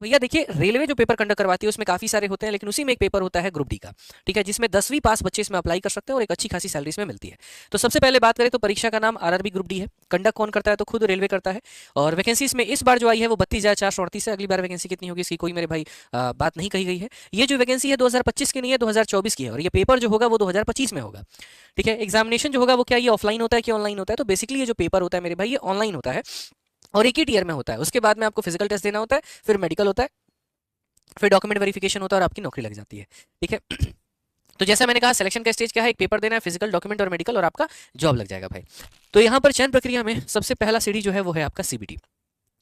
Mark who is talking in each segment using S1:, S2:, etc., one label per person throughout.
S1: भैया देखिए, रेलवे जो पेपर कंडक्ट करवाती है उसमें काफ़ी सारे होते हैं, लेकिन उसी में एक पेपर होता है ग्रुप डी का। ठीक है, जिसमें 10वीं पास बच्चे इसमें अप्लाई कर सकते हैं और एक अच्छी खासी सैलरी इसमें मिलती है। तो सबसे पहले बात करें तो परीक्षा का नाम आरआरबी ग्रुप डी है। कंडक्ट कौन करता है? तो खुद रेलवे करता है। और वैकेंसी इसमें इस बार जो आई है वो 32,438 है। अगली बार वैकेंसी कितनी होगी इसकी कोई मेरे भाई बात नहीं कही गई है। ये जो वैकेंसी है 2025 की नहीं है, 2024 की है, और ये पेपर जो होगा वो 2025 में होगा। ठीक है, एग्जामिनेशन जो होगा वो क्या ये ऑफलाइन होता है कि ऑनलाइन होता है? तो बेसिकली ये जो पेपर होता है मेरे भाई ये ऑनलाइन होता है, और एक ही टीयर में होता है। उसके बाद में आपको फिजिकल टेस्ट देना होता है, फिर मेडिकल होता है, फिर डॉक्यूमेंट वेरिफिकेशन होता है और आपकी नौकरी लग जाती है। ठीक है। तो जैसा मैंने कहा, सिलेक्शन का स्टेज क्या है? एक पेपर देना है, फिजिकल, डॉक्यूमेंट और मेडिकल, और आपका जॉब लग जाएगा भाई। तो यहाँ पर चयन प्रक्रिया में सबसे पहला सीढ़ी जो है वो है आपका सीबीटी।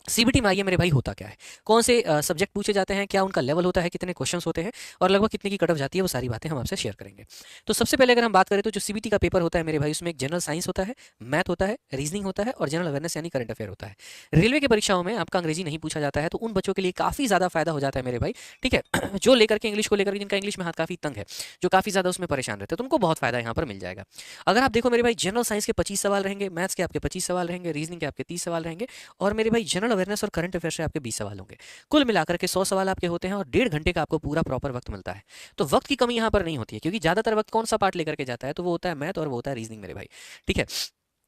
S1: सीबीटी में आइए मेरे भाई, होता क्या है, कौन से सब्जेक्ट पूछे जाते हैं, क्या उनका लेवल होता है, कितने क्वेश्चंस होते हैं, और लगभग कितने की कट ऑफ जाती है, वो सारी बातें हम आपसे शेयर करेंगे। तो सबसे पहले अगर हम बात करें तो जो सीबीटी का पेपर होता है मेरे भाई, उसमें एक जनरल साइंस होता है, मैथ होता है, रीजनिंग होता है, और जनरल अवेयरनेस यानी करंट अफेयर होता है। रेलवे की परीक्षाओं में आपका अंग्रेजी नहीं पूछा जाता है, तो उन बच्चों के लिए काफ़ी ज़्यादा फायदा हो जाता है मेरे भाई। ठीक है। जो लेकर के इंग्लिश को लेकर, जिनका इंग्लिश में हाथ काफ़ी तंग है, जो काफ़ी ज़्यादा उसमें परेशान रहते हैं, तो उनको बहुत फायदा यहाँ पर मिल जाएगा। अगर आप देखो मेरे भाई, जनरल साइंस के 25 सवाल रहेंगे, मैथ्स के आपके 25 सवाल रहेंगे, रीजनिंग के आपके 30 सवाल रहेंगे, और मेरे भाई जनरल अवेयरनेस और करंट अफेयर से आपके 20 सवाल होंगे। कुल मिलाकर के 100 सवाल आपके होते हैं, और 1.5 घंटे का आपको पूरा प्रॉपर वक्त मिलता है। तो वक्त की कमी यहाँ पर नहीं होती है, क्योंकि ज्यादातर वक्त कौन सा पार्ट लेकर के जाता है? तो वो होता है मैथ और वो होता है रीजनिंग मेरे भाई। ठीक है।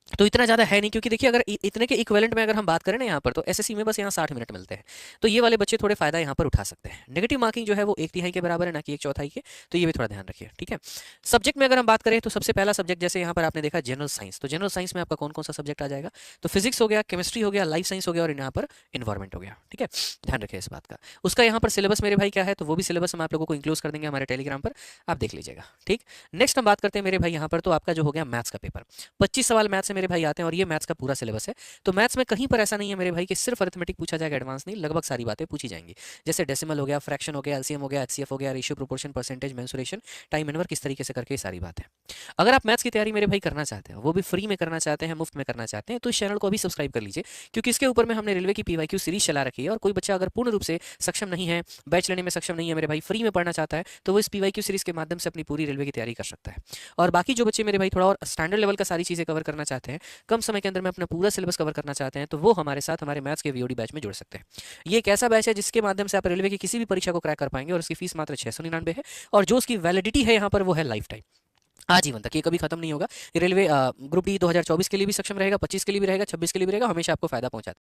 S1: तो इतना ज़्यादा है नहीं, क्योंकि देखिए अगर इतने के इक्विवेलेंट में अगर हम बात करें ना यहाँ पर, तो एसएससी में बस यहाँ 60 मिनट मिलते हैं। तो ये वाले बच्चे थोड़े फायदा यहाँ पर उठा सकते हैं। नेगेटिव मार्किंग जो है वो 1/3 के बराबर है, ना कि 1/4 के। तो ये भी थोड़ा ध्यान रखिए। ठीक है। सब्जेक्ट में अगर हम बात करें तो सबसे पहला सब्जेक्ट, जैसे यहाँ पर आपने देखा जनरल साइंस, तो जनरल साइंस में आपका कौन कौन सा सब्जेक्ट आ जाएगा? तो फिजिक्स हो गया, केमिस्ट्री हो गया, लाइफ साइंस हो गया, और यहाँ पर इन्वायरमेंट हो गया। ठीक है, ध्यान रखिए इस बात का। उसका यहाँ पर सिलेबस मेरे भाई क्या है, तो वो भी सिलेबस हम आप लोगों को इंक्लूड कर देंगे हमारे टेलीग्राम पर, आप देख लीजिएगा। ठीक। नेक्स्ट हम बात करते हैं मेरे भाई यहाँ पर, तो आपका जो हो गया मैथ्स का पेपर। 25 सवाल मैथ्स से मेरे भाई आते हैं, और ये मैथ्स का पूरा सिलेबस है। तो मैथ्स में कहीं पर ऐसा नहीं है मेरे भाई कि सिर्फ अरिथमेटिक पूछा जाएगा, एडवांस नहीं, लगभग सारी बातें पूछी जाएंगी। जैसे डेसिमल हो गया, फ्रैक्शन हो गया, एलसीएम हो गया, एचसीएफ हो गया, ratio, proportion, percentage, mensuration, time and work, किस तरीके से करके ये सारी बातें। अगर आप मैथ्स की तैयारी मेरे भाई करना चाहते हैं, वो भी फ्री में करना चाहते हैं, मुफ्त में करना चाहते हैं, तो इस चैनल को अभी सब्सक्राइब कर लीजिए, क्योंकि इसके ऊपर में हमने रेलवे की पीवाईक्यू सीरीज चला रखी है। और कोई बच्चा अगर पूर्ण रूप से सक्षम नहीं है, बैच लेने में सक्षम नहीं है मेरे भाई, फ्री में पढ़ना चाहता है, तो वो इस पीवाईक्यू सीरीज के माध्यम से अपनी पूरी रेलवे की तैयारी कर सकता है। और बाकी जो बच्चे मेरे भाई थोड़ा और स्टैंडर्ड लेवल का सारी चीज़ें कवर करना चाहते हैं, कम समय के अंदर में अपना पूरा सिलेबस कवर करना चाहते हैं, तो वो हमारे साथ हमारे मैथ्स के वीओडी बैच में जुड़ सकते हैं। ये एक ऐसा बैच है जिसके माध्यम से आप रेलवे की किसी भी परीक्षा को क्रैक कर पाएंगे, और उसकी फीस मात्र 699 है। और जो उसकी वैलिडिटी है यहाँ पर वो है लाइफ टाइम, आजीवन तक, ये कभी खत्म नहीं होगा। ये रेलवे ग्रुप डी 2024 के लिए भी सक्षम रहेगा, 25 के लिए भी रहेगा, 26 के लिए भी रहेगा, हमेशा आपको फायदा पहुंचाता है।